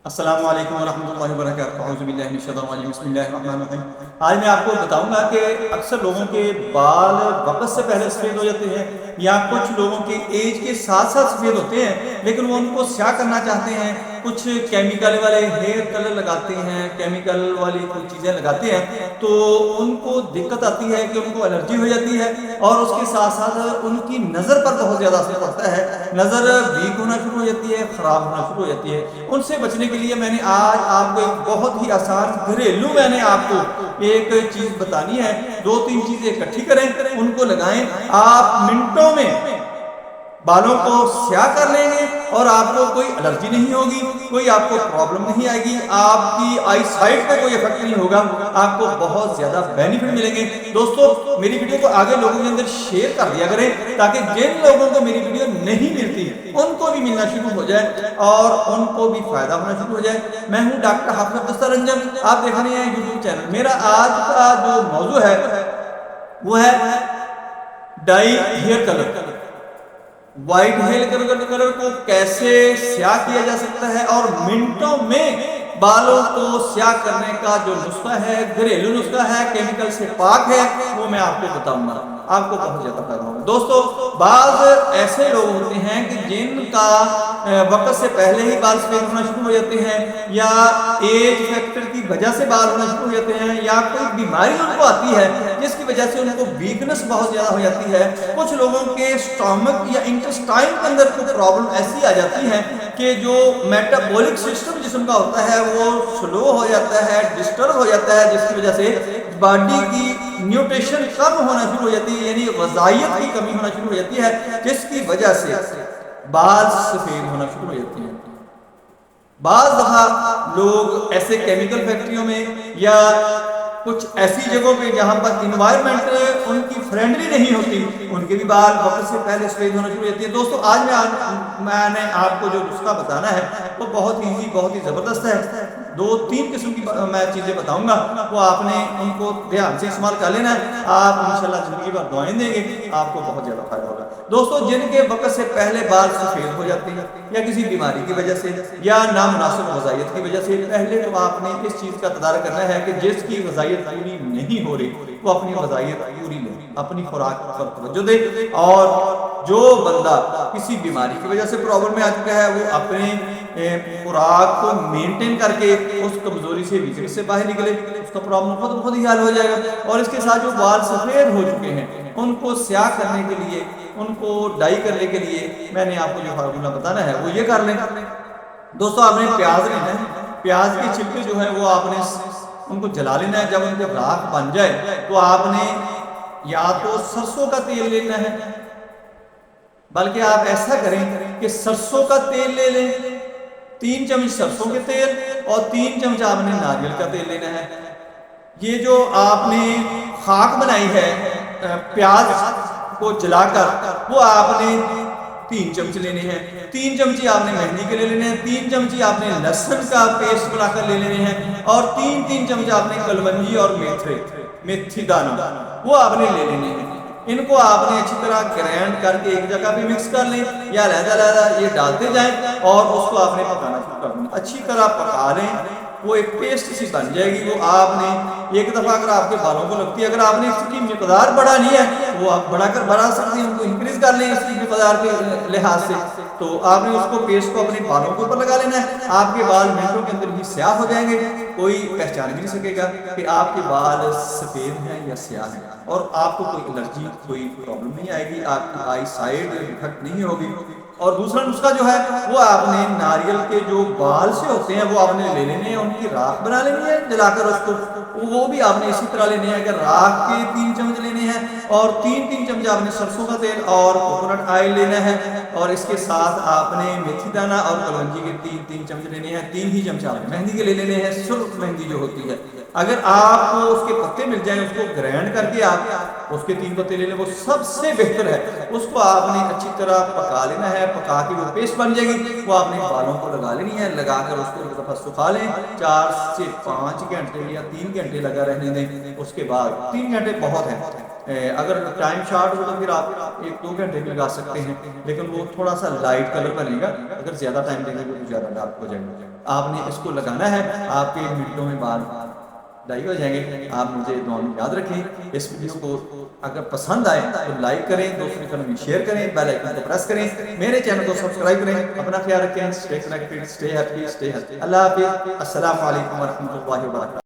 السلام علیکم ورحمۃ اللہ وبرکاتہ، اعوذ باللہ من الشیطان الرجیم، بسم اللہ الرحمن الرحیم۔ آج میں آپ کو بتاؤں گا کہ اکثر لوگوں کے بال وقت سے پہلے سفید ہو جاتے ہیں، یا کچھ لوگوں کے ایج کے ساتھ ساتھ سفید ہوتے ہیں لیکن وہ ان کو سیاہ کرنا چاہتے ہیں، کچھ کیمیکل والے ہیئر کلر لگاتے ہیں، کیمیکل والی کوئی چیزیں لگاتے ہیں تو ان کو دقت آتی ہے کہ ان کو الرجی ہو جاتی ہے، اور اس کے ساتھ ساتھ ان کی نظر پر بہت زیادہ اثر پڑتا ہے، نظر ویک ہونا شروع ہو جاتی ہے، خراب ہونا شروع ہو جاتی ہے۔ ان سے بچنے کے لیے میں نے آج آپ کو ایک بہت ہی آسان گھریلو میں نے آپ کو ایک چیز بتانی ہے۔ دو تین چیزیں اکٹھی کریں، ان کو لگائیں، آپ منٹوں میں بالوں کو سیاہ کر لیں گے اور آپ کو کوئی الرجی نہیں ہوگی، کوئی آپ کو پرابلم نہیں آئے گی، آپ کی آئی سائٹ پہ کوئی افیکٹ نہیں ہوگا، آپ کو بہت زیادہ بینیفٹ ملیں گے۔ دوستو میری ویڈیو کو آگے لوگوں کے اندر شیئر کر دیا کریں تاکہ جن لوگوں کو میری ویڈیو نہیں ملتی ان کو بھی ملنا شروع ہو جائے اور ان کو بھی فائدہ ہونا شروع ہو جائے۔ میں ہوں ڈاکٹر حافظ دسترنجن، آپ دیکھ رہے ہیں یوٹیوب چینل۔ میرا آج کا جو موضوع ہے وہ ہے dye hair colour, white hair colour کو کیسے سیاہ کیا جا سکتا ہے، اور منٹوں میں بالوں کو سیاہ کرنے کا جو نسخہ ہے، گھریلو نسخہ ہے، کیمیکل سے پاک ہے، وہ میں آپ کو بتاؤں گا، آپ کو بہت زیادہ فائدہ ہوگا۔ دوستو بعض ایسے لوگ ہوتے ہیں کہ جن کا وقت سے پہلے ہی بال سفید ہونا شروع ہو جاتے ہیں، یا ایج فیکٹر کی وجہ سے بال ہونا شروع ہو جاتے ہیں، یا کوئی بیماری ان کو آتی ہے جس کی وجہ سے ان کو ویکنس بہت زیادہ ہو جاتی ہے۔ کچھ لوگوں کے سٹامک یا انٹسٹائن کے اندر کوئی پرابلم ایسی آ جاتی ہے کہ جو میٹابولک سسٹم جسم کا ہوتا ہے وہ سلو ہو جاتا ہے، ڈسٹرب ہو جاتا ہے، جس کی وجہ سے باڈی کی نیوٹریشن کم ہونا شروع ہو جاتی ہے، یعنی غذائیت کی کمی ہونا شروع ہو جاتی ہے، جس کی وجہ سے بال سفید ہونا شروع ہو جاتی ہیں۔ بعض دفعہ لوگ ایسے کیمیکل فیکٹریوں میں یا کچھ ایسی جگہوں پہ جہاں پر انوائرمنٹ ان کی فرینڈلی نہیں ہوتی، ان کے بھی بال وقت سے پہلے سفید ہونا شروع ہو جاتی ہے۔ دوستو آج میں نے آپ کو جو نسخہ بتانا ہے وہ بہت ایزی، بہت ہی زبردست ہے۔ دو تین قسم کی میں چیزیں بتاؤں گا، وہ آپ نے ان کو دھیان سے استعمال کر لینا ہے، آپ انشاءاللہ زندگی بھر دعائیں دیں گے، آپ کو بہت زیادہ فائدہ ہوگا۔ دوستو جن کے وقت سے پہلے بال سفید ہو جاتے ہیں یا کسی بیماری کی وجہ سے یا نامناسب غذائیت کی وجہ سے، پہلے تو آپ نے اس چیز کا تدارک کرنا ہے کہ جس کی غذائیت پوری نہیں ہو رہی وہ اپنی غذائیت پوری لے، اپنی خوراک پر توجہ دے، اور جو بندہ کسی بیماری کی وجہ سے پرابلم میں آ چکا ہے وہ اپنے خوراک کو مینٹین کر کے اس کمزوری سے، ویکنس سے باہر نکلے، اس کا پرابلم خود ہی حل ہو جائے گا۔ اور اس کے ساتھ جو بال سفید ہو چکے ہیں ان کو سیاہ کرنے کے لیے، ان کو ڈائی کرنے کے لیے میں نے آپ کو جو فارمولہ بتانا ہے وہ یہ کر لیں۔ دوستو آپ نے پیاز لینا ہے، پیاز کے چھلکے جو ہیں وہ آپ نے ان کو جلا لینا ہے۔ جب ان کے راکھ بن جائے تو آپ نے یا تو سرسوں کا تیل لینا ہے، بلکہ آپ ایسا کریں کہ سرسوں کا تیل لے لیں، 3 چمچ سرسوں کے تیل، اور 3 چمچ آپ نے ناریل کا تیل لینا ہے۔ یہ جو آپ نے خاک بنائی ہے پیاز کو جلا کر، وہ آپ نے 3 چمچ لینے ہیں۔ 3 چمچی آپ نے مہندی کے لے لینے ہیں، 3 چمچی آپ نے لہسن کا پیسٹ بنا کر لے لینے ہیں، اور 3 چمچ آپ نے کلونجی اور میتھی دانہ وہ آپ نے لے لینے ہیں۔ ان کو آپ نے اچھی طرح گرینڈ کر کے ایک جگہ پہ مکس کر لیں، یا علیحدہ یہ ڈالتے جائیں، اور اس کو آپ نے پکانا شروع کر دیں، اچھی طرح پکا لیں، وہ ایک پیسٹ سی بن جائے گی۔ وہ آپ نے ایک دفعہ اگر آپ کے بالوں کو لگتی ہے، اگر آپ نے اس کی مقدار بڑھانی ہے وہ آپ بڑھا سکتے ہیں، ان کو انکریز کر لیں اس کی مقدار کے لحاظ سے، تو آپ نے اس کو پیسٹ کو اپنے بالوں کے اوپر لگا لینا ہے۔ آپ کے بال منٹوں کے اندر ہی سیاہ ہو جائیں گے، کوئی پہچان بھی نہیں سکے گا کہ آپ کے بال سفید ہیں یا سیاہ ہیں، اور آپ کو کوئی الرجی، کوئی پرابلم نہیں آئے گی، آپ کی آئی سائڈ افیکٹ نہیں ہوگی۔ اور دوسرا نسخہ جو ہے وہ آپ نے ناریل کے جو بال سے ہوتے ہیں وہ آپ نے لے لینے ہیں، ان کی راکھ بنا لینی ہے جلا کر اس کو، وہ بھی آپ نے اسی طرح لینے ہیں کہ راکھ کے 3 چمچ لینے ہیں، اور 3 چمچ آپ نے سرسوں کا تیل اور کوکونٹ آئل لینا ہے، اور اس کے ساتھ آپ نے میتھی دانہ اور کلونجی کے 3 چمچ لینے ہیں، 3 ہی چمچ آپ نے مہندی کے لے لینے ہیں، سرخ مہندی جو ہوتی ہے۔ اگر آپ کو اس کے پتے مل جائیں، اس کو گرینڈ کر کے آپ اس کے 3 پتے لے لیں، وہ سب سے بہتر ہے۔ اس کو آپ نے اچھی طرح پکا لینا ہے، پکا کے وہ پیسٹ بن جائے گی، وہ آپ نے بالوں کو لگا لینی ہے، لگا کر اس کو ایک دفعہ سکھا لیں، 4 سے 5 گھنٹے یا 3 گھنٹے لگا رہنے دیں۔ اس کے بعد 3 گھنٹے بہت ہیں، اگر ٹائم شارٹ ہو تو پھر آپ 1-2 گھنٹے بھی لگا سکتے ہیں، لیکن وہ تھوڑا سا لائٹ کلر بنے گا، اگر زیادہ ٹائم دیں گے تو زیادہ ڈارک ہو جائے گا۔ آپ نے اس کو لگانا ہے، آپ کے منٹوں میں بال ڈائی ہو جائیں گے۔ آپ مجھے دعا میں یاد رکھیں۔ اس ویڈیو کو اگر پسند آئے تو لائک کریں، دوسرے چینل میں شیئر کریں، بیل آئیکن کو پریس کریں، میرے چینل کو سبسکرائب کریں۔ اپنا خیال رکھیں، stay connected, stay happy, stay healthy. Allah حافظ، السلام علیکم ورحمۃ اللہ وبرکاتہ۔